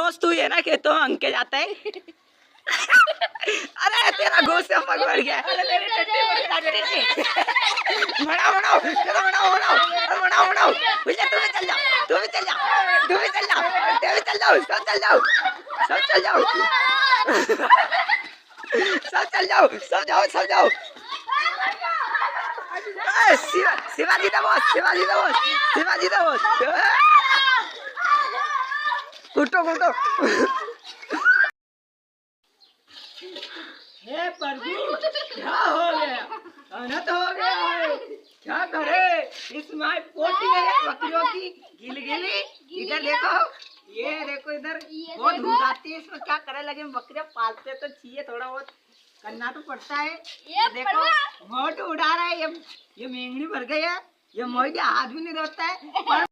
रोज तू ये ना खेतों में अंके जाता है। अरे तेरा गोश्त से पग बढ़ गया। बनाओ बनाओ चलो बनाओ बनाओ बनाओ बनाओ। भैया तुम भी चल जाओ, तुम भी चल जाओ, तुम भी चल जाओ, तुम भी चल जाओ, सब चल जाओ, सब चल जाओ, सब चल जाओ, सब जाओ, सब जाओ। शिवाजी दा बॉस, शिवाजी दा बॉस, शिवाजी दा बॉस। कूटो कूटो। हे प्रभु क्या हो गया, अनर्थ हो गया है, क्या करे। इसमें पोटी है बकरियों की गिलगिली। इधर देखो, ये देखो इधर बहुत धूप आती है, इसमें क्या करे लगे। बकरियां पालते तो चाहिए, थोड़ा बहुत करना तो पड़ता है। ये देखो मोट उड़ा रहा है, ये मेंगनी भर गई है, ये मोई के हाथ भी नहीं धोता है। पर